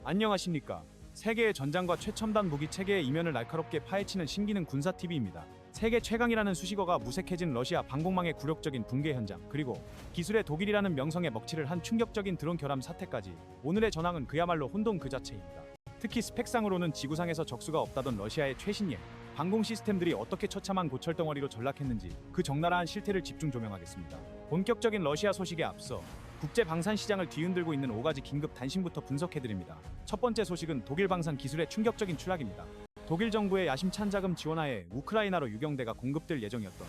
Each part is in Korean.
안녕하십니까. 세계의 전장과 최첨단 무기 체계의 이면을 날카롭게 파헤치는 신기능 군사TV입니다. 세계 최강이라는 수식어가 무색해진 러시아 방공망의 굴욕적인 붕괴 현장, 그리고 기술의 독일이라는 명성에 먹칠을 한 충격적인 드론 결함 사태까지 오늘의 전황은 그야말로 혼돈 그 자체입니다. 특히 스펙상으로는 지구상에서 적수가 없다던 러시아의 최신예 방공 시스템들이 어떻게 처참한 고철덩어리로 전락했는지 그 적나라한 실태를 집중 조명하겠습니다. 본격적인 러시아 소식에 앞서 국제 방산 시장을 뒤흔들고 있는 5가지 긴급 단신부터 분석해드립니다. 첫 번째 소식은 독일 방산 기술의 충격적인 추락입니다. 독일 정부의 야심찬 자금 지원하에 우크라이나로 유경대가 공급될 예정이었던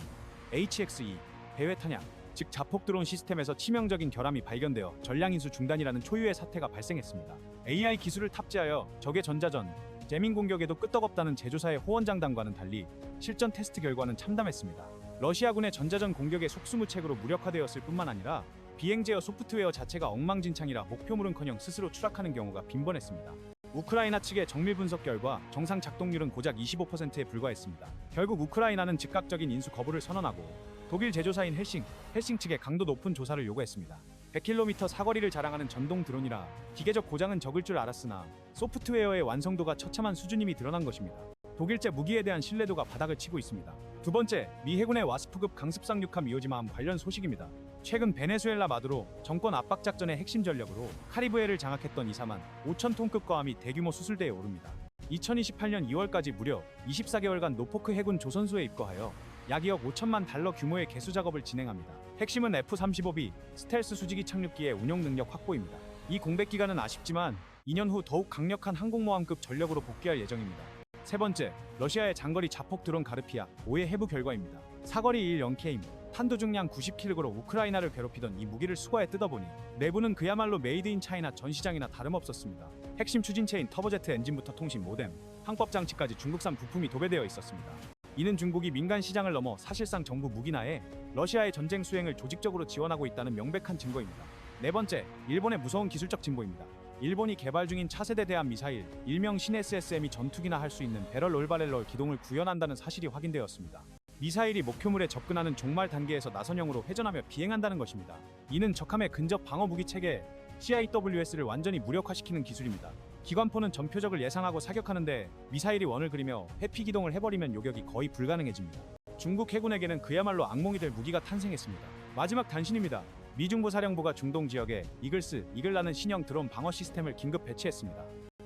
HX-2 대외 탄약, 즉 자폭 드론 시스템에서 치명적인 결함이 발견되어 전량 인수 중단이라는 초유의 사태가 발생했습니다. AI 기술을 탑재하여 적의 전자전, 재민 공격에도 끄떡없다는 제조사의 호언장담과는 달리 실전 테스트 결과는 참담했습니다. 러시아군의 전자전 공격에 속수무책으로 무력화되었을 뿐만 아니라 비행 제어 소프트웨어 자체가 엉망진창이라 목표물은커녕 스스로 추락하는 경우가 빈번했습니다. 우크라이나 측의 정밀 분석 결과 정상 작동률은 고작 25%에 불과했습니다. 결국 우크라이나는 즉각적인 인수 거부를 선언하고 독일 제조사인 헬싱 측에 강도 높은 조사를 요구했습니다. 100km 사거리를 자랑하는 전동 드론이라 기계적 고장은 적을 줄 알았으나 소프트웨어의 완성도가 처참한 수준임이 드러난 것입니다. 독일제 무기에 대한 신뢰도가 바닥을 치고 있습니다. 두 번째, 미 해군의 와스프급 강습 상륙함 이오지마함 관련 소식입니다. 최근 베네수엘라 마두로 정권 압박 작전의 핵심 전력으로 카리브해를 장악했던 이사만 5,000톤급 거함이 대규모 수술대에 오릅니다. 2028년 2월까지 무려 24개월간 노포크 해군 조선소에 입거하여 약 2억 5천만 달러 규모의 개수 작업을 진행합니다. 핵심은 F-35B 스텔스 수직이 착륙기의 운용 능력 확보입니다. 이 공백 기간은 아쉽지만 2년 후 더욱 강력한 항공모함급 전력으로 복귀할 예정입니다. 세 번째, 러시아의 장거리 자폭 드론 가르피아 5의 해부 결과입니다. 사거리 10Km, 탄도 중량 90kg로 우크라이나를 괴롭히던 이 무기를 수거해 뜯어보니 내부는 그야말로 메이드 인 차이나 전 시장이나 다름없었습니다. 핵심 추진체인 터보제트 엔진부터 통신 모뎀, 항법 장치까지 중국산 부품이 도배되어 있었습니다. 이는 중국이 민간 시장을 넘어 사실상 정부 무기나에 러시아의 전쟁 수행을 조직적으로 지원하고 있다는 명백한 증거입니다. 네 번째, 일본의 무서운 기술적 진보입니다. 일본이 개발 중인 차세대 대함 미사일, 일명 신SSM이 전투기나 할 수 있는 배럴 올바렐러 기동을 구현한다는 사실이 확인되었습니다. 미사일이 목표물에 접근하는 종말 단계에서 나선형으로 회전하며 비행한다는 것입니다. 이는 적함의 근접 방어 무기 체계 CIWS를 완전히 무력화시키는 기술입니다. 기관포는 전표적을 예상하고 사격하는데 미사일이 원을 그리며 회피 기동을 해버리면 요격이 거의 불가능해집니다. 중국 해군에게는 그야말로 악몽이 될 무기가 탄생했습니다. 마지막 단신입니다. 미중부 사령부가 중동 지역에 이글라는 신형 드론 방어 시스템을 긴급 배치했습니다.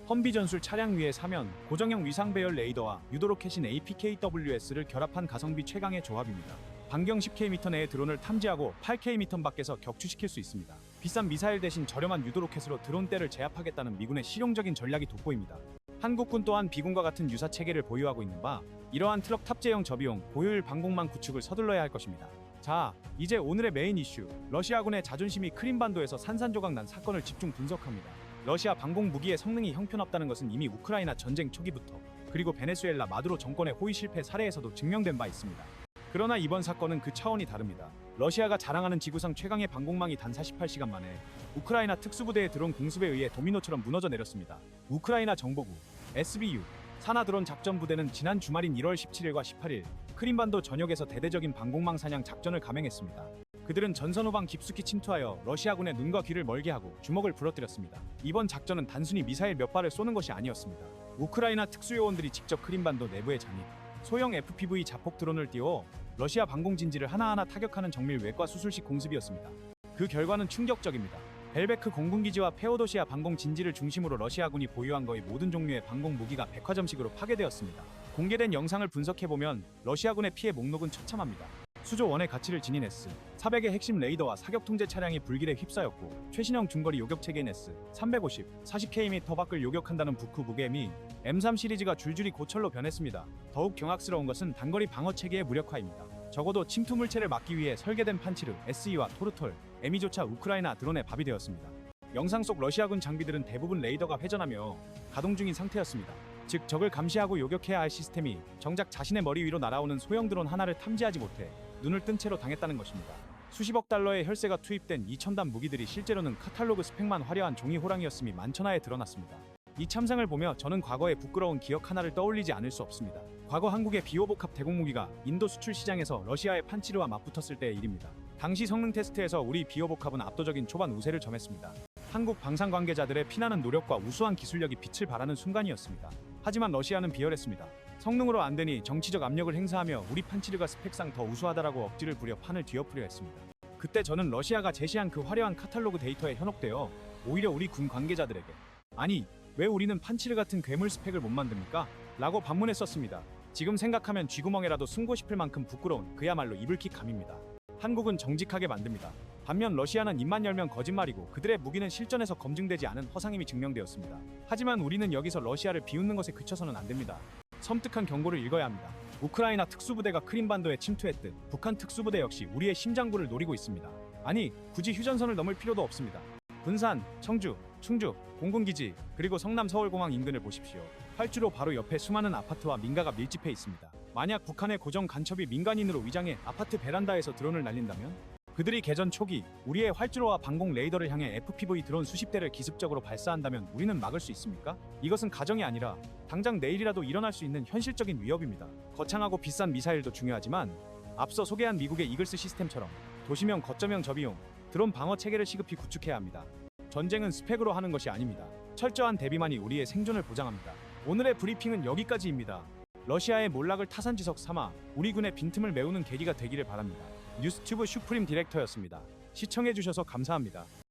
험비 전술 차량 위에 사면 고정형 위상 배열 레이더와 유도로켓인 APKWS를 결합한 가성비 최강의 조합입니다. 반경 10km 내의 드론을 탐지하고 8km 밖에서 격추시킬 수 있습니다. 비싼 미사일 대신 저렴한 유도로켓으로 드론대를 제압하겠다는 미군의 실용적인 전략이 돋보입니다. 한국군 또한 비군과 같은 유사 체계를 보유하고 있는 바 이러한 트럭 탑재형 저비용 고효율 방공망 구축을 서둘러야 할 것입니다. 자, 이제 오늘의 메인 이슈, 러시아군의 자존심이 크림반도에서 산산조각 난 사건을 집중 분석합니다. 러시아 방공 무기의 성능이 형편없다는 것은 이미 우크라이나 전쟁 초기부터 그리고 베네수엘라 마두로 정권의 호위 실패 사례에서도 증명된 바 있습니다. 그러나 이번 사건은 그 차원이 다릅니다. 러시아가 자랑하는 지구상 최강의 방공망이 단 48시간 만에 우크라이나 특수부대의 드론 공습에 의해 도미노처럼 무너져 내렸습니다. 우크라이나 정보부 SBU 산하 드론 작전 부대는 지난 주말인 1월 17일과 18일 크림반도 전역에서 대대적인 방공망 사냥 작전을 감행했습니다. 그들은 전선 후방 깊숙이 침투하여 러시아군의 눈과 귀를 멀게 하고 주먹을 부러뜨렸습니다. 이번 작전은 단순히 미사일 몇 발을 쏘는 것이 아니었습니다. 우크라이나 특수요원들이 직접 크림반도 내부에 잠입, 소형 FPV 자폭 드론을 띄워 러시아 방공 진지를 하나하나 타격하는 정밀 외과 수술식 공습이었습니다. 그 결과는 충격적입니다. 벨베크 공군기지와 페오도시아 방공 진지를 중심으로 러시아군이 보유한 거의 모든 종류의 방공 무기가 백화점식으로 파괴되었습니다. 공개된 영상을 분석해보면 러시아군의 피해 목록은 처참합니다. 수조 원의 가치를 지닌 S-400의 핵심 레이더와 사격 통제 차량이 불길에 휩싸였고 최신형 중거리 요격 체계인 S-350, 40km 밖을 요격한다는 북후 무게미 M3 시리즈가 줄줄이 고철로 변했습니다. 더욱 경악스러운 것은 단거리 방어 체계의 무력화입니다. 적어도 침투 물체를 막기 위해 설계된 판치르, SE와 토르톨, M이조차 우크라이나 드론의 밥이 되었습니다. 영상 속 러시아군 장비들은 대부분 레이더가 회전하며 가동 중인 상태였습니다. 즉 적을 감시하고 요격해야 할 시스템이 정작 자신의 머리 위로 날아오는 소형 드론 하나를 탐지하지 못해 눈을 뜬 채로 당했다는 것입니다. 수십억 달러의 혈세가 투입된 이 첨단 무기들이 실제로는 카탈로그 스펙만 화려한 종이 호랑이였음이 만천하에 드러났습니다. 이 참상을 보며 저는 과거의 부끄러운 기억 하나를 떠올리지 않을 수 없습니다. 과거 한국의 비호복합 대공무기가 인도 수출 시장에서 러시아의 판치르와 맞붙었을 때의 일입니다. 당시 성능 테스트에서 우리 비호복합은 압도적인 초반 우세를 점했습니다. 한국 방산 관계자들의 피나는 노력과 우수한 기술력이 빛을 발하는 순간이었습니다. 하지만 러시아는 비열했습니다. 성능으로 안 되니 정치적 압력을 행사하며 우리 판치르가 스펙상 더 우수하다라고 억지를 부려 판을 뒤엎으려 했습니다. 그때 저는 러시아가 제시한 그 화려한 카탈로그 데이터에 현혹되어 오히려 우리 군 관계자들에게 아니 왜 우리는 판치르 같은 괴물 스펙을 못 만듭니까? 라고 반문했었습니다. 지금 생각하면 쥐구멍에라도 숨고 싶을 만큼 부끄러운 그야말로 이불킥 감입니다. 한국은 정직하게 만듭니다. 반면 러시아는 입만 열면 거짓말이고 그들의 무기는 실전에서 검증되지 않은 허상임이 증명되었습니다. 하지만 우리는 여기서 러시아를 비웃는 것에 그쳐서는 안 됩니다. 섬뜩한 경고를 읽어야 합니다. 우크라이나 특수부대가 크림반도에 침투했듯 북한 특수부대 역시 우리의 심장부를 노리고 있습니다. 아니 굳이 휴전선을 넘을 필요도 없습니다. 군산, 청주, 충주, 공군기지 그리고 성남 서울공항 인근을 보십시오. 활주로 바로 옆에 수많은 아파트와 민가가 밀집해 있습니다. 만약 북한의 고정 간첩이 민간인으로 위장해 아파트 베란다에서 드론을 날린다면 그들이 개전 초기 우리의 활주로와 방공 레이더를 향해 FPV 드론 수십 대를 기습적으로 발사한다면 우리는 막을 수 있습니까? 이것은 가정이 아니라 당장 내일이라도 일어날 수 있는 현실적인 위협입니다. 거창하고 비싼 미사일도 중요하지만 앞서 소개한 미국의 이글스 시스템처럼 도시명 거점형 저비용 드론 방어 체계를 시급히 구축해야 합니다. 전쟁은 스펙으로 하는 것이 아닙니다. 철저한 대비만이 우리의 생존을 보장합니다. 오늘의 브리핑은 여기까지입니다. 러시아의 몰락을 타산지석 삼아 우리 군의 빈틈을 메우는 계기가 되기를 바랍니다. 뉴스튜브 슈프림 디렉터였습니다. 시청해주셔서 감사합니다.